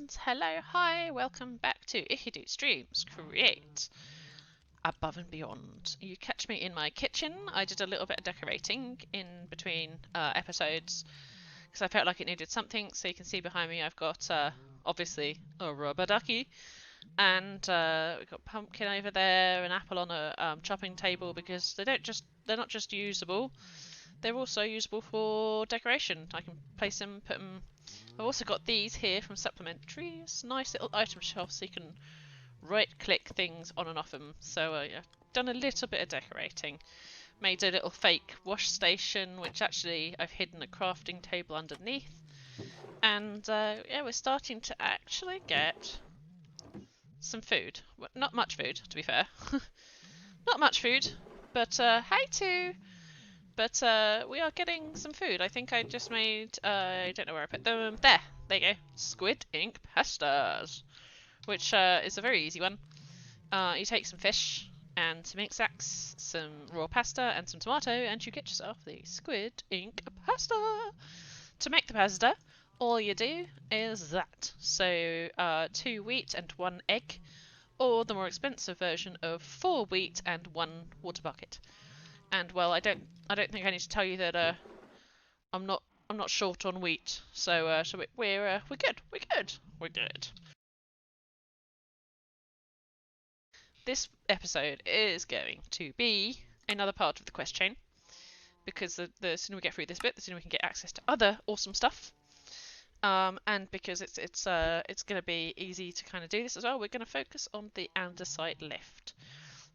friends, hello, hi, welcome back to Ikidu Streams Create Above and Beyond. You catch me in my kitchen. I did a little bit of decorating in between episodes because I felt like it needed something. So you can see behind me I've got obviously a rubber ducky, and we've got pumpkin over there, an apple on a chopping table because they're not just usable, they're also usable for decoration. I can place them, put them. I've also got these here from Supplementaries, nice little item shelf so you can right-click things on and off them. So yeah, done a little bit of decorating. Made a little fake wash station, which actually I've hidden a crafting table underneath. And yeah, we're starting to actually get some food. Well, not much food, to be fair. Not much food, but hey too. But we are getting some food. I think I just made, I don't know where I put them. There you go. Squid ink pastas, which is a very easy one. You take some fish and some ink sacks, some raw pasta and some tomato, and you get yourself the squid ink pasta. To make the pasta, all you do is that. So 2 wheat and 1 egg, or the more expensive version of 4 wheat and 1 water bucket. And well, I don't think I need to tell you that I'm not short on wheat, so we're good. This episode is going to be another part of the quest chain, because the sooner we get through this bit, the sooner we can get access to other awesome stuff. And because it's going to be easy to kind of do this as well, we're going to focus on the andesite lift.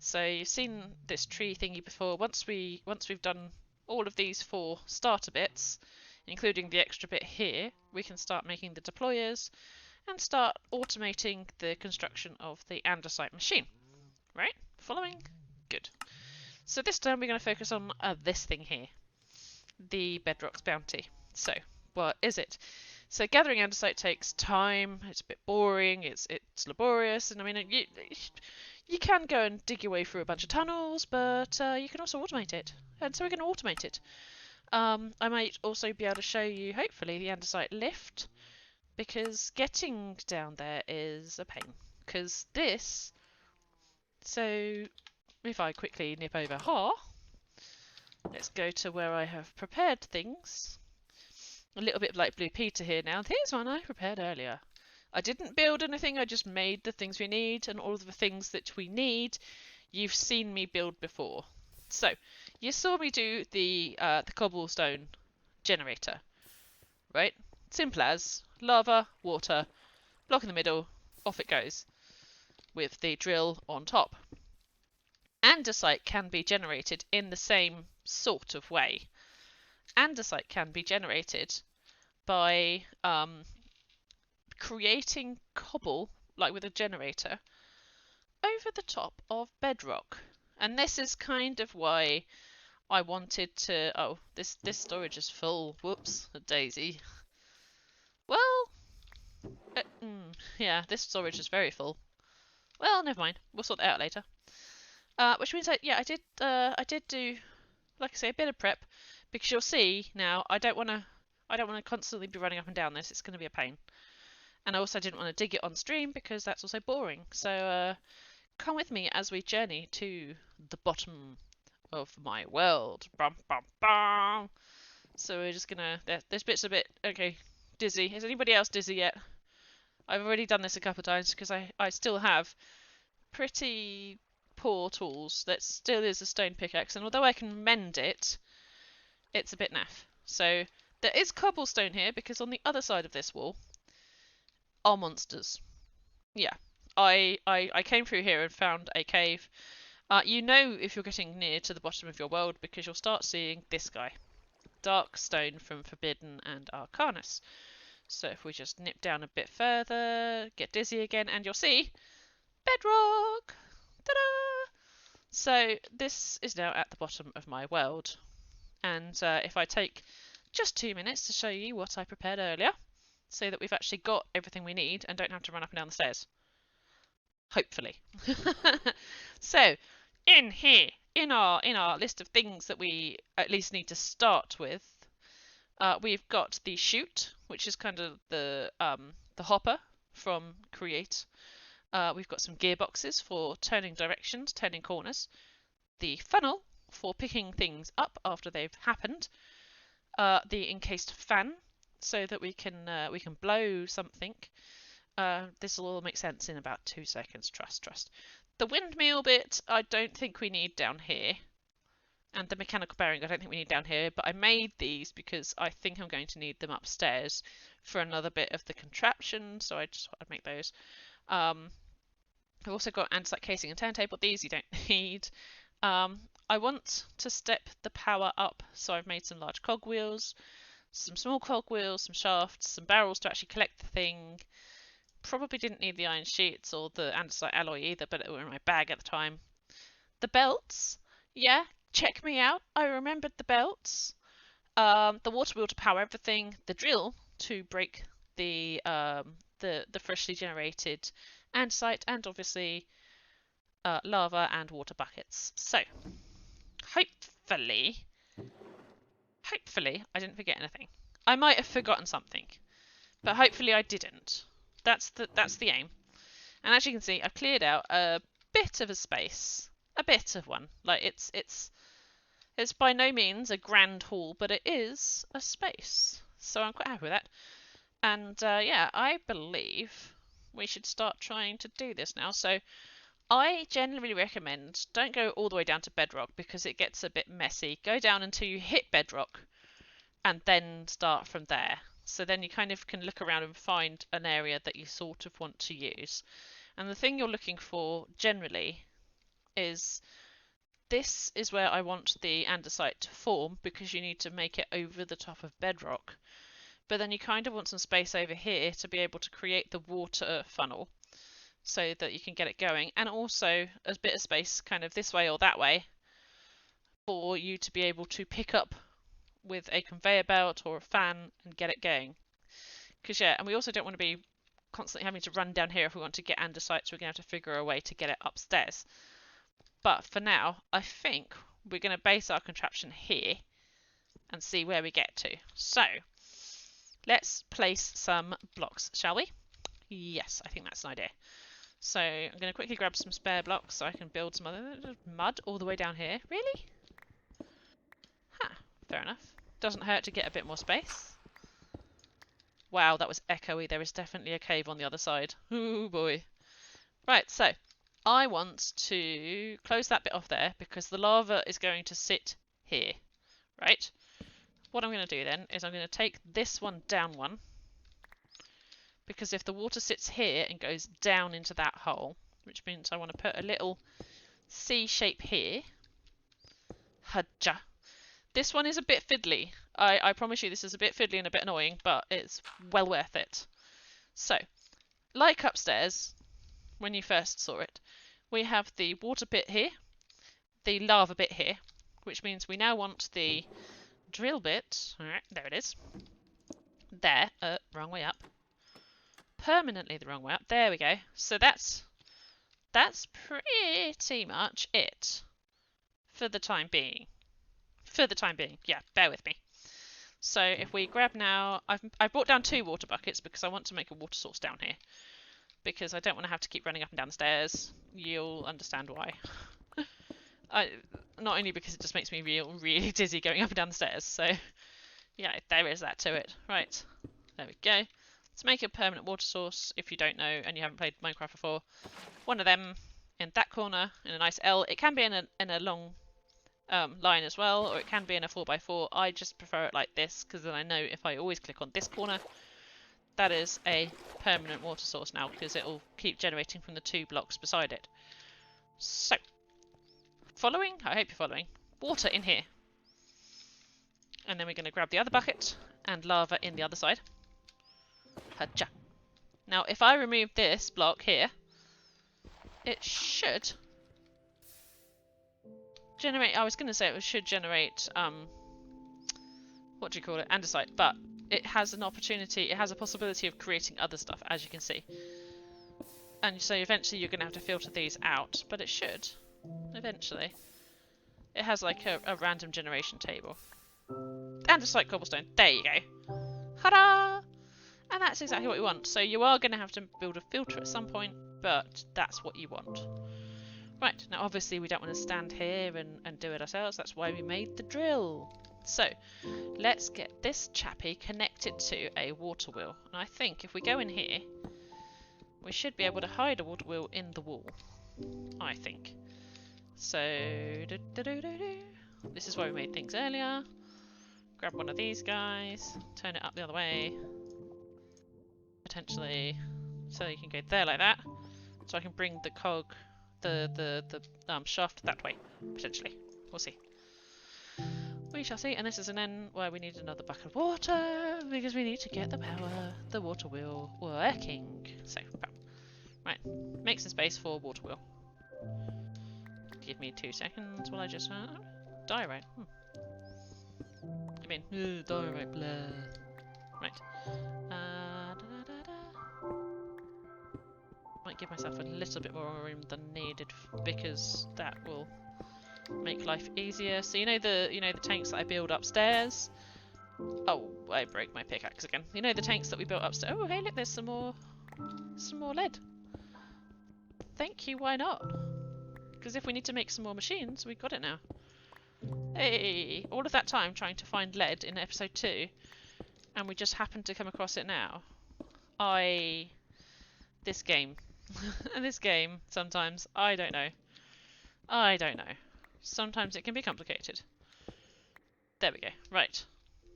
So you've seen this tree thingy before. Once we've done all of these 4 starter bits, including the extra bit here, we can start making the deployers and start automating the construction of the andesite machine. Right? Following? Good. So this time we're going to focus on this thing here, the bedrock's bounty. So, what is it? So gathering andesite takes time. It's a bit boring. It's laborious, and I mean you can go and dig your way through a bunch of tunnels, but you can also automate it. And so we're going to automate it. I might also be able to show you, hopefully, the andesite lift, because getting down there is a pain. Because this... So, if I quickly nip over here, let's go to where I have prepared things. A little bit like Blue Peter here now. Here's one I prepared earlier. I didn't build anything, I just made the things we need, and all of the things that we need you've seen me build before. So, you saw me do the cobblestone generator, right? Simple as lava, water, block in the middle, off it goes, with the drill on top. Andesite can be generated in the same sort of way. Andesite can be generated by creating cobble, like with a generator, over the top of bedrock. And this is kind of why I wanted to... Oh, this storage is full. Whoops, a daisy. Well, yeah, this storage is very full. Well, never mind. We'll sort that out later. Which means I did do, like I say, a bit of prep, because you'll see now I don't want to constantly be running up and down this. It's going to be a pain. And I also didn't want to dig it on stream because that's also boring. So come with me as we journey to the bottom of my world. Bum, bum, bum. So we're just gonna... This bit's a bit... Okay, dizzy. Is anybody else dizzy yet? I've already done this a couple of times because I still have pretty poor tools. That still is a stone pickaxe, and although I can mend it, it's a bit naff. So there is cobblestone here because on the other side of this wall are monsters. Yeah, I came through here and found a cave. You know if you're getting near to the bottom of your world because you'll start seeing this guy. Dark stone from Forbidden and Arcanus. So if we just nip down a bit further, get dizzy again, and you'll see bedrock! Ta-da! So this is now at the bottom of my world. And if I take just 2 minutes to show you what I prepared earlier, so that we've actually got everything we need and don't have to run up and down the stairs. Hopefully. So, in here, in our list of things that we at least need to start with, we've got the chute, which is kind of the hopper from create. We've got some gearboxes for turning directions, turning corners. The funnel for picking things up after they've happened. The encased fan so that we can blow something. This will all make sense in about 2 seconds. Trust. The windmill bit I don't think we need down here. And the mechanical bearing I don't think we need down here, but I made these because I think I'm going to need them upstairs for another bit of the contraption, so I just thought I'd make those. I've also got andesite casing and turntable. These you don't need. I want to step the power up, so I've made some large cogwheels, some small cogwheels, some shafts, some barrels to actually collect the thing. Probably didn't need the iron sheets or the andesite alloy either, but it were in my bag at the time. The belts, yeah, check me out. I remembered the belts. The water wheel to power everything. The drill to break the freshly generated andesite, and obviously lava and water buckets. So hopefully I didn't forget anything. I might have forgotten something, but hopefully I didn't. That's the aim. And as you can see, I've cleared out a bit of a space, a bit of one. Like it's by no means a grand hall, but it is a space. So I'm quite happy with that. And yeah, I believe we should start trying to do this now. So I generally recommend don't go all the way down to bedrock because it gets a bit messy. Go down until you hit bedrock and then start from there. So then you kind of can look around and find an area that you sort of want to use. And the thing you're looking for generally is this is where I want the andesite to form because you need to make it over the top of bedrock. But then you kind of want some space over here to be able to create the water funnel so that you can get it going, and also a bit of space kind of this way or that way for you to be able to pick up with a conveyor belt or a fan and get it going. Because yeah, and we also don't want to be constantly having to run down here if we want to get andesite, so we're going to have to figure a way to get it upstairs. But for now, I think we're going to base our contraption here and see where we get to. So let's place some blocks, shall we? Yes, I think that's an idea. So I'm going to quickly grab some spare blocks so I can build some other mud all the way down here. Really? Huh, fair enough. Doesn't hurt to get a bit more space. Wow, that was echoey. There is definitely a cave on the other side. Oh boy. Right, so I want to close that bit off there because the lava is going to sit here, right? What I'm going to do then is I'm going to take this one down one, because if the water sits here and goes down into that hole, which means I want to put a little C shape here. Hadja. This one is a bit fiddly. I promise you this is a bit fiddly and a bit annoying, but it's well worth it. So, like upstairs, when you first saw it, we have the water bit here, the lava bit here, which means we now want the drill bit. Alright, there it is. There. Wrong way up. Permanently the wrong way up. There we go. So that's pretty much it for the time being. Yeah, bear with me. So if we grab now, I've brought down 2 water buckets because I want to make a water source down here. Because I don't want to have to keep running up and down the stairs. You'll understand why. Not only because it just makes me really dizzy going up and down the stairs. So yeah, there is that to it. Right, there we go. To make a permanent water source, if you don't know and you haven't played Minecraft before, one of them in that corner in a nice L. It can be in a long line as well, or it can be in a 4x4. I just prefer it like this because then I know if I always click on this corner, that is a permanent water source now because it will keep generating from the 2 blocks beside it. So, following? I hope you're following. Water in here. And then we're going to grab the other bucket and lava in the other side. Hacha. Now, if I remove this block here, it should generate. I was going to say it should generate. What do you call it? Andesite, but it has an opportunity. It has a possibility of creating other stuff, as you can see. And so eventually you're going to have to filter these out, but it should eventually. It has like a random generation table. Andesite cobblestone. There you go. Ta-da! And that's exactly what we want. So you are going to have to build a filter at some point, but that's what you want. Right, now obviously we don't want to stand here and do it ourselves. That's why we made the drill. So, let's get this chappy connected to a water wheel. And I think if we go in here, we should be able to hide a water wheel in the wall. I think. So, this is why we made things earlier. Grab one of these guys, turn it up the other way. Potentially, so you can go there like that. So I can bring the cog, the shaft that way, potentially. We'll see. We shall see. And this is an end where we need another bucket of water because we need to get the water wheel working. So, right, make some space for water wheel. Give me 2 seconds while I just diorite. I mean, diorite, blah. Right. Might give myself a little bit more room than needed because that will make life easier. So you know the tanks that I build upstairs. Oh, I broke my pickaxe again. You know the tanks that we built upstairs. Oh, hey, look, there's some more lead. Thank you. Why not? Because if we need to make some more machines, we've got it now. Hey, all of that time trying to find lead in episode 2, and we just happened to come across it now. This game, this game. Sometimes I don't know. Sometimes it can be complicated. There we go. Right.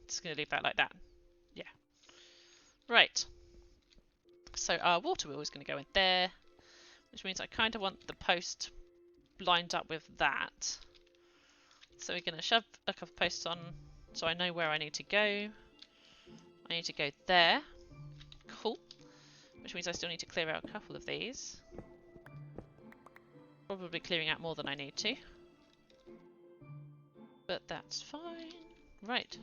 Just going to leave that like that. Yeah. Right. So our water wheel is going to go in there, which means I kind of want the post lined up with that. So we're going to shove a couple of posts on so I know where I need to go. I need to go there. Cool. Which means I still need to clear out a couple of these. Probably clearing out more than I need to. But that's fine. Right.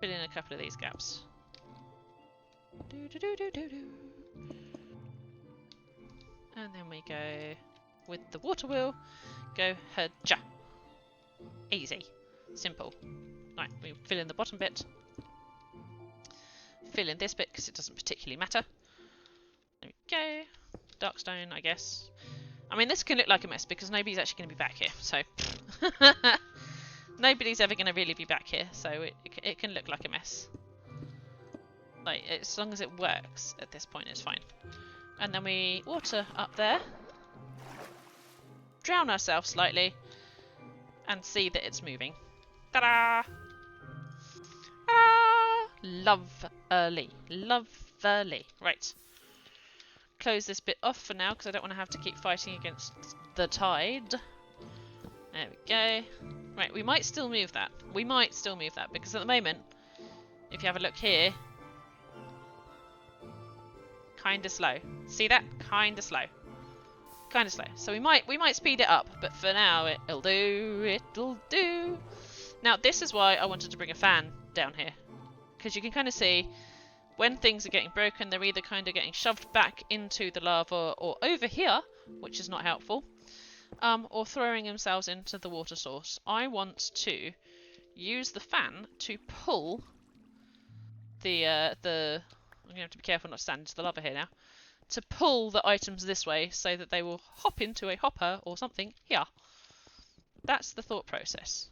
Fill in a couple of these gaps. And then we go with the water wheel. Go ha-ja. Easy. Simple. Right, we fill in the bottom bit. Fill in this bit because it doesn't particularly matter. There we go. Dark stone, I guess. I mean, this can look like a mess because nobody's actually going to be back here, so... Nobody's ever going to really be back here, so it can look like a mess. Like, as long as it works at this point, it's fine. And then we water up there. Drown ourselves slightly. And see that it's moving. Ta-da! Ta-da! Lovely. Lovely. Right. Close this bit off for now because I don't want to have to keep fighting against the tide. There we go. Right, we might still move that. We might still move that because at the moment, if you have a look here, kind of slow. See that? Kind of slow. Kind of slow. So we might speed it up, but for now it'll do. It'll do. Now this is why I wanted to bring a fan down here, because you can kind of see when things are getting broken, they're either kind of getting shoved back into the lava or over here, which is not helpful. Or throwing themselves into the water source. I want to use the fan to pull the I'm gonna have to be careful not to stand into the lava here now. To pull the items this way so that they will hop into a hopper or something here. That's the thought process.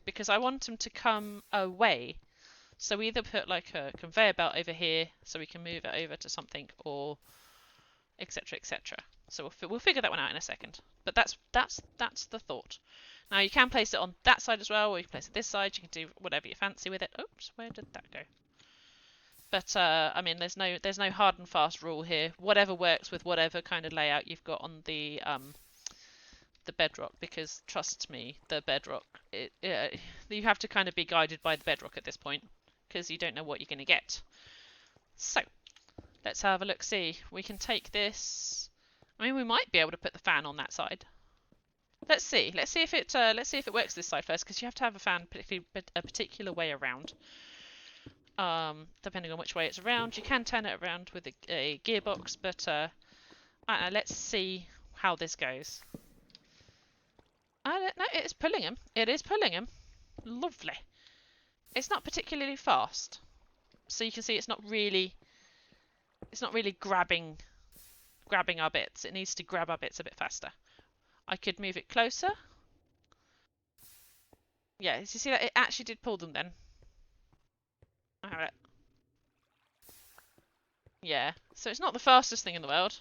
Because I want them to come away. So we either put like a conveyor belt over here so we can move it over to something, or etc, etc. So we'll figure that one out in a second. But that's the thought. Now you can place it on that side as well, or you can place it this side. You can do whatever you fancy with it. Oops, where did that go? But I mean, there's no hard and fast rule here. Whatever works with whatever kind of layout you've got on the bedrock. Because trust me, the bedrock, you have to kind of be guided by the bedrock at this point, because you don't know what you're going to get. So let's have a look. See, we can take this. I mean, we might be able to put the fan on that side. Let's see. Let's see if it works this side first, because you have to have a fan a particular way around. Depending on which way it's around, you can turn it around with a gearbox. But I don't know, let's see how this goes. I don't know. It's pulling him. It is pulling him. Lovely. It's not particularly fast. So you can see it's not really grabbing our bits. It needs to grab our bits a bit faster. I could move it closer. Yeah, you see that it actually did pull them then. Alright. Yeah, so it's not the fastest thing in the world.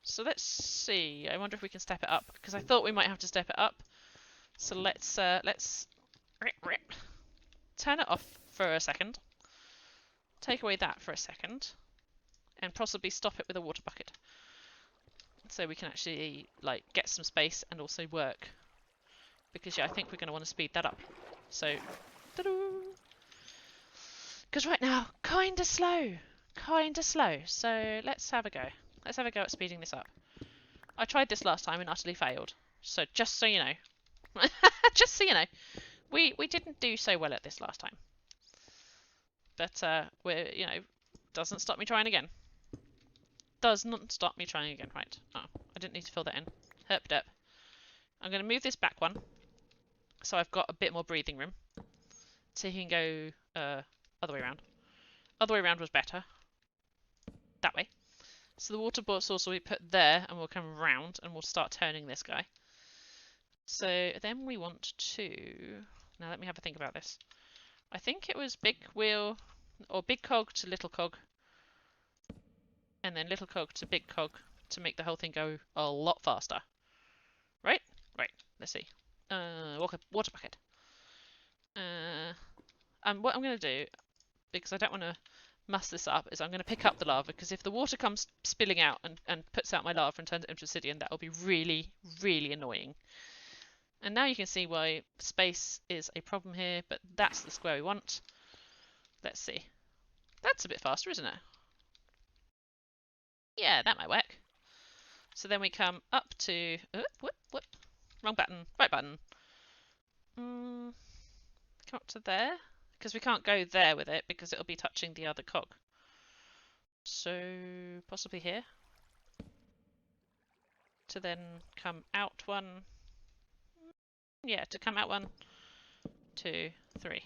So let's see. I wonder if we can step it up, because I thought we might have to step it up. So let's turn it off for a second. Take away that for a second, and possibly stop it with a water bucket, so we can actually like get some space and also work. Because yeah, I think we're going to want to speed that up. So, because right now, kinda slow. So let's have a go. Let's have a go at speeding this up. I tried this last time and utterly failed. So just so you know, just so you know, we didn't do so well at this last time. But we're, you know, doesn't stop me trying again. Does not stop me trying again. Right. Oh, I didn't need to fill that in. Herp derp. I'm going to move this back one, so I've got a bit more breathing room. So you can go other way around. Other way around was better. That way. So the water source will be put there, and we'll come round, and we'll start turning this guy. So then we want to... Now let me have a think about this. I think it was big wheel, or big cog to little cog, and then little cog to big cog to make the whole thing go a lot faster. Right? Right. Let's see. Water bucket. And what I'm going to do, because I don't want to muss this up, is I'm going to pick up the lava, because if the water comes spilling out and puts out my lava and turns it into obsidian, that will be really, really annoying. And now you can see why space is a problem here, but that's the square we want. Let's see. That's a bit faster, isn't it? Yeah, that might work. So then we come up to... whoop. Wrong button. Right button. Come up to there. Because we can't go there with it, because it'll be touching the other cog. So, possibly here. To then come out one. Yeah, to come out 1, 2, 3.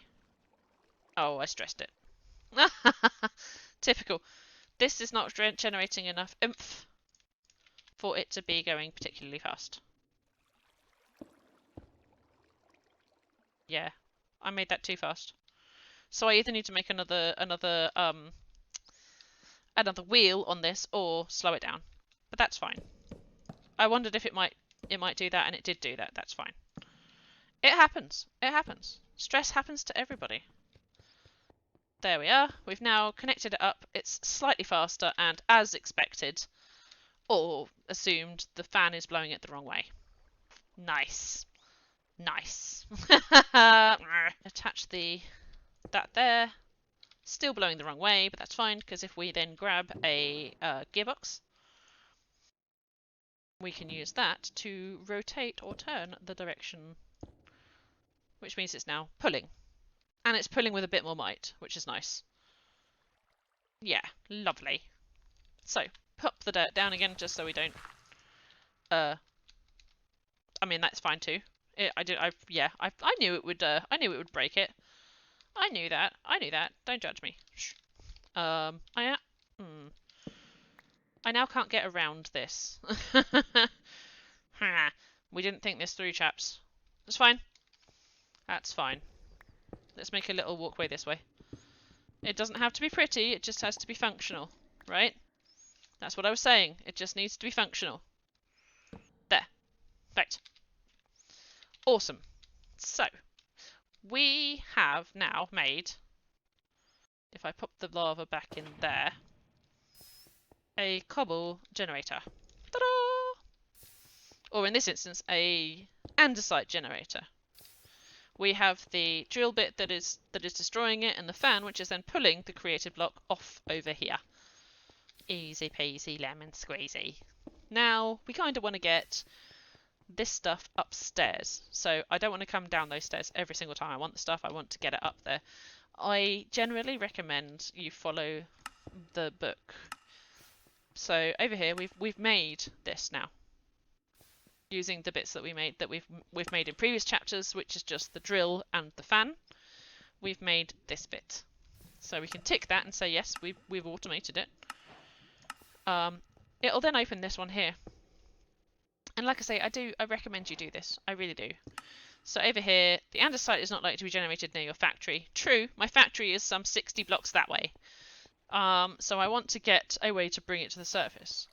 Oh, I stressed it. Typical. This is not generating enough oomph for it to be going particularly fast. Yeah, I made that too fast. So I either need to make another wheel on this or slow it down. But that's fine. I wondered if it might do that, and it did do that. That's fine. It happens. It happens. Stress happens to everybody. There we are. We've now connected it up. It's slightly faster, and as expected, or assumed, the fan is blowing it the wrong way. Nice. Nice. Attach that there. Still blowing the wrong way, but that's fine, because if we then grab a gearbox, we can use that to rotate or turn the direction, which means it's now pulling. And it's pulling with a bit more might, which is nice. Yeah, lovely. So, pop the dirt down again, just so we don't... I mean, that's fine too. I knew it would. I knew it would break it. I knew that. Don't judge me. Shh. I now can't get around this. We didn't think this through, chaps. That's fine. That's fine. Let's make a little walkway this way. It doesn't have to be pretty, it just has to be functional, right? That's what I was saying. It just needs to be functional. There. Right. Awesome. So, we have now made, if I pop the lava back in there, a cobble generator. Ta-da! Or in this instance, a andesite generator. We have the drill bit that is destroying it, and the fan, which is then pulling the creative block off over here. Easy peasy lemon squeezy. Now, we kind of want to get this stuff upstairs. So I don't want to come down those stairs every single time I want the stuff. I want to get it up there. I generally recommend you follow the book. So over here we've made this now, using the bits that we've made in previous chapters, which is just the drill and the fan. We've made this bit. So we can tick that and say yes, we've automated it. It'll then open this one here. And like I say, I recommend you do this. I really do. So over here, the andesite is not likely to be generated near your factory. True, my factory is some 60 blocks that way. So I want to get a way to bring it to the surface.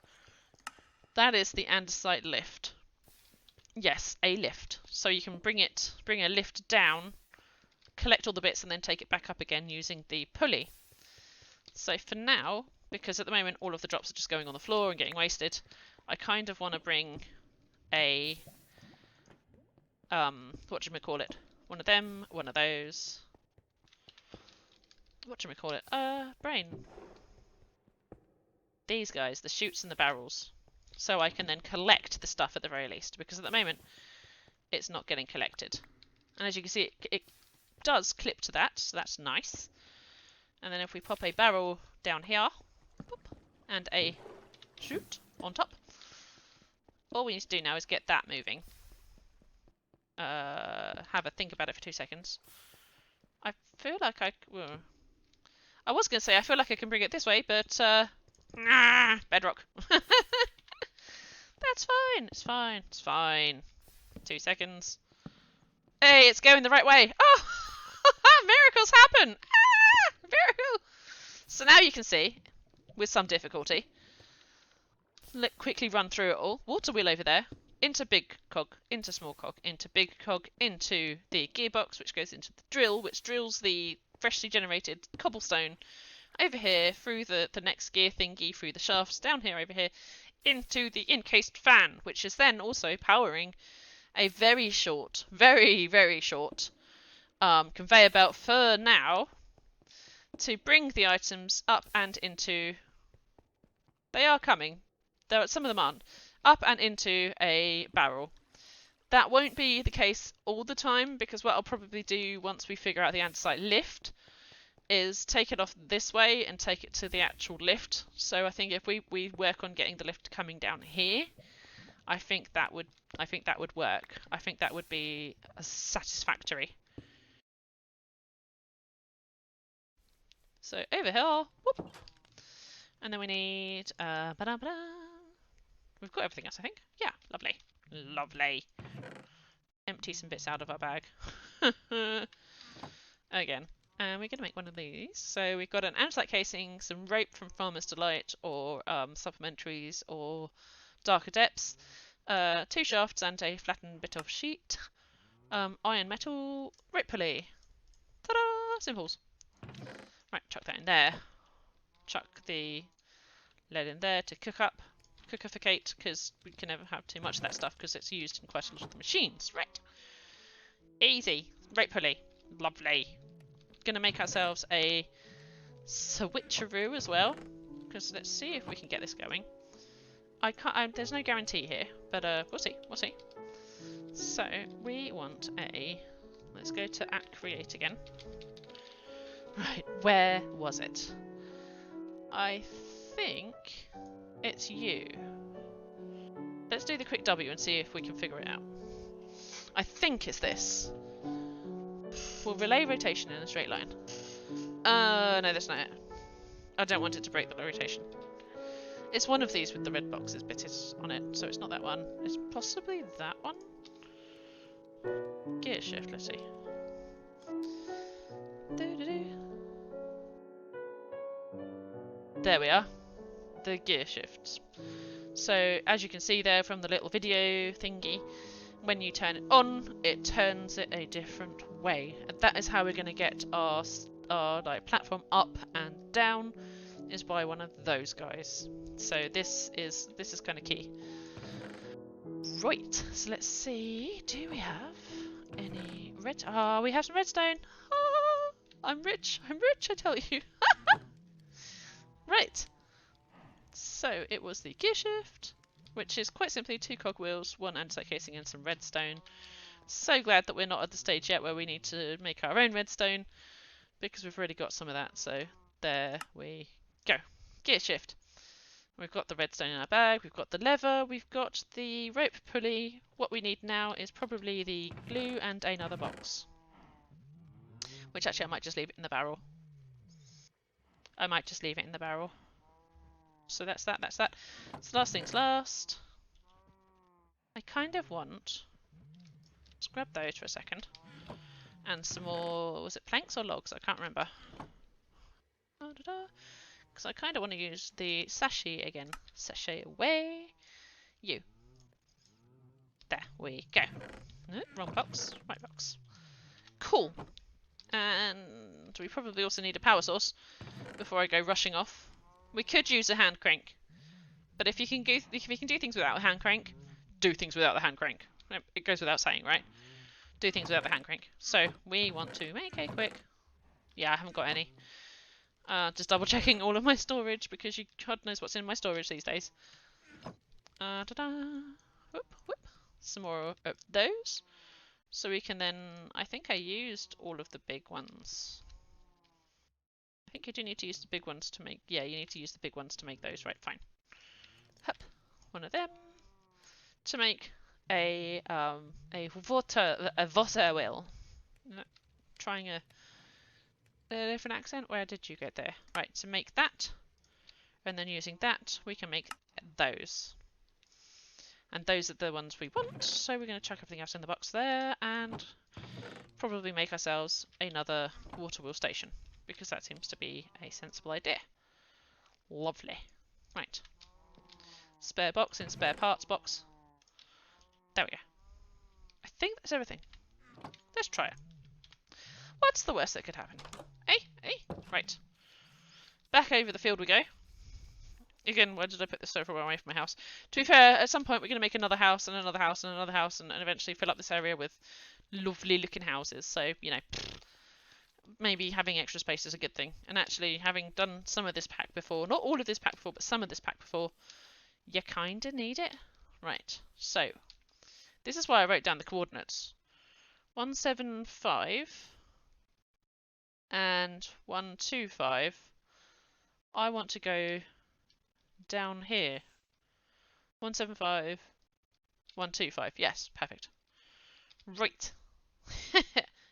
That is the andesite lift. Yes, a lift. So you can bring a lift down, collect all the bits, and then take it back up again using the pulley. So for now, because at the moment all of the drops are just going on the floor and getting wasted, I kind of want to bring a whatchamacallit, one of them, one of those. Whatchamacallit? Brain. These guys, the chutes and the barrels. So I can then collect the stuff at the very least, because at the moment it's not getting collected. And as you can see, it does clip to that, so that's nice. And then if we pop a barrel down here, boop, and a chute on top, all we need to do now is get that moving. Have a think about it for 2 seconds. I feel like I was going to say I feel like I can bring it this way, but bedrock. That's fine. It's fine. It's fine. 2 seconds. Hey, it's going the right way. Oh, miracles happen. Miracle. So now you can see, with some difficulty, let quickly run through it all. Water wheel over there. Into big cog, into small cog, into big cog, into the gearbox, which goes into the drill, which drills the freshly generated cobblestone over here, through the next gear thingy, through the shafts, down here over here, into the encased fan, which is then also powering a very short, very, very short conveyor belt for now to bring the items up and into... They are coming. Some of them aren't. Up and into a barrel. That won't be the case all the time, because what I'll probably do once we figure out the andesite lift is take it off this way and take it to the actual lift. So I think if we work on getting the lift coming down here, I think that would work. I think that would be satisfactory. So over here, whoop, and then we need we've got everything else, I think. Yeah, lovely. Lovely. Empty some bits out of our bag. Again. And we're going to make one of these. So we've got an andesite casing, some rope from Farmer's Delight, or supplementaries, or darker depths, 2 shafts and a flattened bit of sheet, iron metal, rope pulley. Ta-da! Simples. Right, chuck that in there. Chuck the lead in there to cookificate, because we can never have too much of that stuff because it's used in quite a lot of the machines. Right. Easy. Rope pulley. Lovely. Gonna make ourselves a switcheroo as well, because let's see if we can get this going. I can't. There's no guarantee here, but we'll see. We'll see. So we want a. Let's go to @create again. Right, where was it? I think it's you. Let's do the quick W and see if we can figure it out. I think it's this. We'll relay rotation in a straight line. No, that's not it. I don't want it to break the rotation. It's one of these with the red boxes bitted on it, so it's not that one. It's possibly that one? Gear shift, let's see. There we are. The gear shifts. So, as you can see there from the little video thingy, when you turn it on, it turns it a different way. And that is how we're going to get our like platform up and down, is by one of those guys. So this is kind of key. Right, so let's see, do we have any red... we have some redstone. I'm rich, I tell you. Right, so it was the gear shift, which is quite simply 2 cogwheels, 1 andesite casing and some redstone. So glad that we're not at the stage yet where we need to make our own redstone, because we've already got some of that, so there we go. Gear shift. We've got the redstone in our bag, we've got the lever, we've got the rope pulley. What we need now is probably the glue and another box. Which actually I might just leave it in the barrel. I might just leave it in the barrel. So that's that, that's that. So last things last. I kind of want... Let's grab those for a second. And some more... Was it planks or logs? I can't remember. Because I kind of want to use the sachet again. Sachet away. You. There we go. No, wrong box. Right box. Cool. And we probably also need a power source before I go rushing off. We could use a hand crank. But if you can do things without a hand crank, do things without the hand crank. It goes without saying, right? Do things without the hand crank. So we want to make a quick... Yeah, I haven't got any. Just double checking all of my storage because God knows what's in my storage these days. Ta-da! Whoop, whoop. Some more of those. So we can then... I think I used all of the big ones. I think you do need to use the big ones to make... Yeah, you need to use the big ones to make those. Right, fine. Hup. One of them. To make a water wheel. Trying a different accent. Where did you get there? Right, to make that, and then using that, we can make those. And those are the ones we want. So we're going to chuck everything else in the box there, and probably make ourselves another water wheel station because that seems to be a sensible idea. Lovely. Right. Spare box in spare parts box. There we go. I think that's everything. Let's try it. What's the worst that could happen? Right. Back over the field we go. Again, where did I put this so far away from my house? To be fair, at some point we're going to make another house and another house and another house and eventually fill up this area with lovely looking houses. So, you know, maybe having extra space is a good thing. And actually, having done some of this pack before, not all of this pack before, but some of this pack before, you kind of need it. Right, so this is why I wrote down the coordinates. 175 and 125. I want to go down here. 175, 125. Yes, perfect. Right.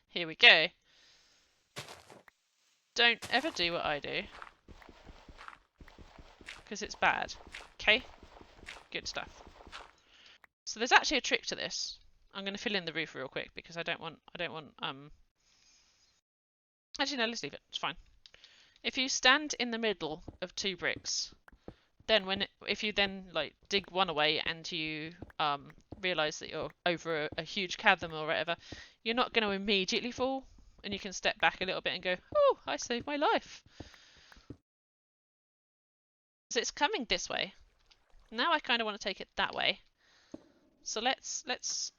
Here we go. Don't ever do what I do. Because it's bad. Okay? Good stuff. So there's actually a trick to this. I'm going to fill in the roof real quick because I don't want, actually no, let's leave it. It's fine. If you stand in the middle of two bricks, then if you then like dig one away and you realise that you're over a huge chasm or whatever, you're not going to immediately fall, and you can step back a little bit and go, oh, I saved my life. So it's coming this way. Now I kind of want to take it that way. So let's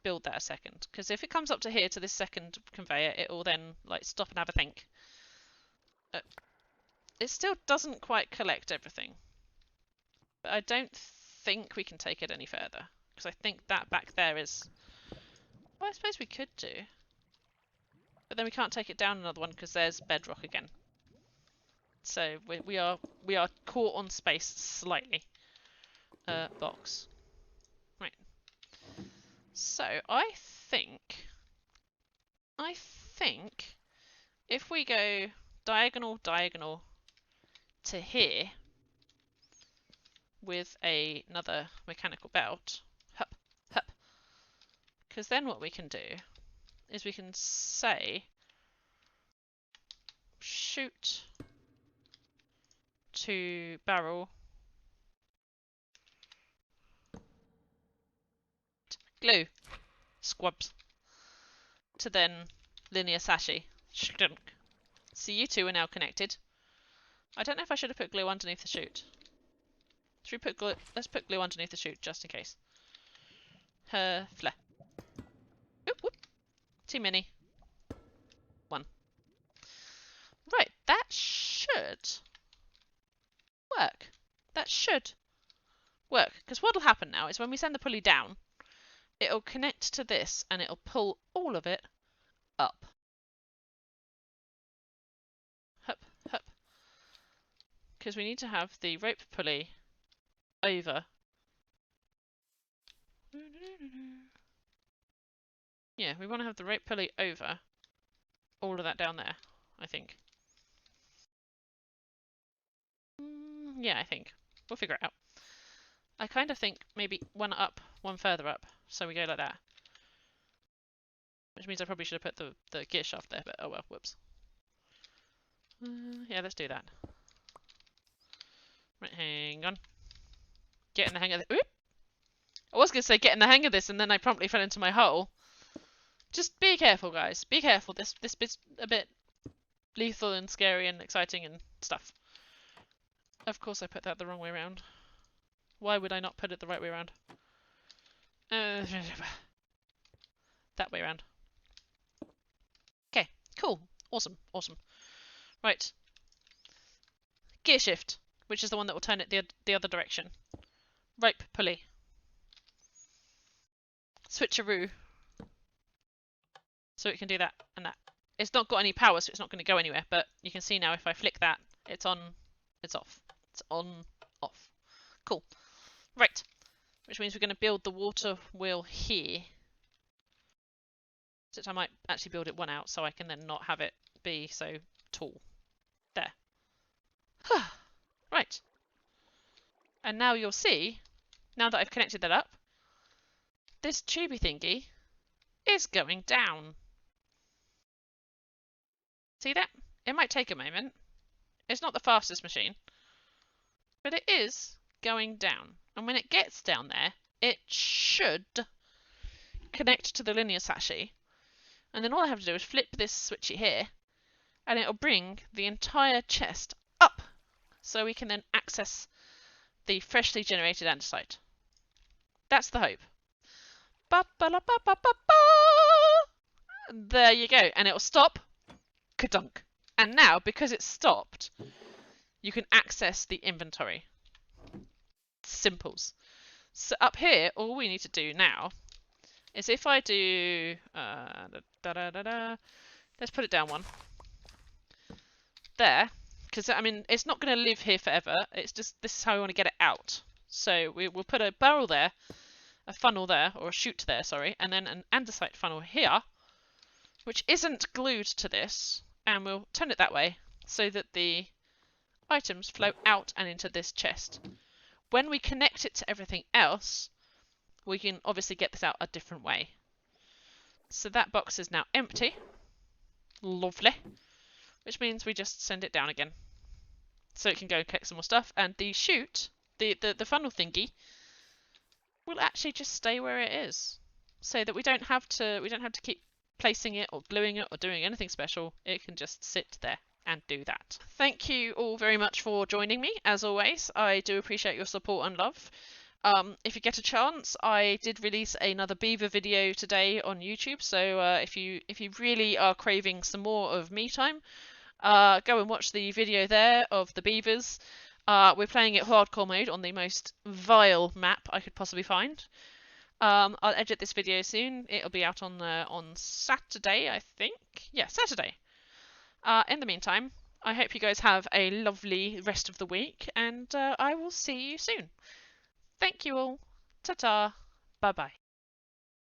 build that a second, because if it comes up to here to this second conveyor, it will then like stop and have a think. It still doesn't quite collect everything. But I don't think we can take it any further. Because I think that back there is... Well, I suppose we could do. But then we can't take it down another one because there's bedrock again. So we are caught on space slightly. Box. Right. So I think if we go diagonal to here with another mechanical belt, hup, hup, because then what we can do is we can say shoot to barrel glue squabs to then linear sachet. Stunk. So you two are now connected. I don't know if I should have put glue underneath the chute. Should we put glue? Let's put glue underneath the chute just in case. Flare. Whoop, whoop. Too many. One. Right, that should work. That should work. Because what'll happen now is when we send the pulley down, it'll connect to this and it'll pull all of it up. Hup, hup. Because we need to have the rope pulley over. Yeah, we want to have the rope pulley over all of that down there, I think. Yeah, I think. We'll figure it out. I kind of think maybe one up, one further up. So we go like that. Which means I probably should have put the gear shaft there, but oh well, whoops. Yeah, let's do that. Right, hang on. Get in the hang of this. Oop! I was going to say get in the hang of this, and then I promptly fell into my hole. Just be careful, guys. Be careful. This bit's a bit lethal and scary and exciting and stuff. Of course I put that the wrong way around. Why would I not put it the right way around? That way around. Okay, cool. Awesome, awesome. Right. Gear shift, which is the one that will turn it the other direction. Rope pulley. Switcheroo. So it can do that and that. It's not got any power, so it's not going to go anywhere, but you can see now if I flick that, it's on, it's off. It's on, off. Cool. Right. Which means we're going to build the water wheel here. Except I might actually build it one out so I can then not have it be so tall. There. Right. And now you'll see, now that I've connected that up, this tubey thingy is going down. See that? It might take a moment. It's not the fastest machine. But it is going down. And when it gets down there, it should connect to the linear sachet. And then all I have to do is flip this switchy here, and it'll bring the entire chest up. So we can then access the freshly generated andesite. That's the hope. Ba-ba-la-ba-ba-ba-ba! There you go. And it'll stop. Ka-dunk. And now, because it's stopped, you can access the inventory. Simples. So up here, all we need to do now is if I do... let's put it down one. There. Because, I mean, it's not going to live here forever. It's just, this is how we want to get it out. So we'll put a barrel there, a funnel there, or a chute there, sorry, and then an andesite funnel here, which isn't glued to this, and we'll turn it that way so that the items flow out and into this chest. When we connect it to everything else, we can obviously get this out a different way. So that box is now empty. Lovely. Which means we just send it down again. So it can go and collect some more stuff, and the chute, the funnel thingy, will actually just stay where it is. So that we don't have to keep placing it or gluing it or doing anything special. It can just sit there and do that. Thank you all very much for joining me. As always, I do appreciate your support and love. If you get a chance, I did release another beaver video today on YouTube, so if you really are craving some more of me time, go and watch the video there of the beavers. We're playing it hardcore mode on the most vile map I could possibly find. I'll edit this video soon. It'll be out on Saturday, I think. Yeah, Saturday. In the meantime, I hope you guys have a lovely rest of the week, and I will see you soon. Thank you all. Ta-ta. Bye-bye.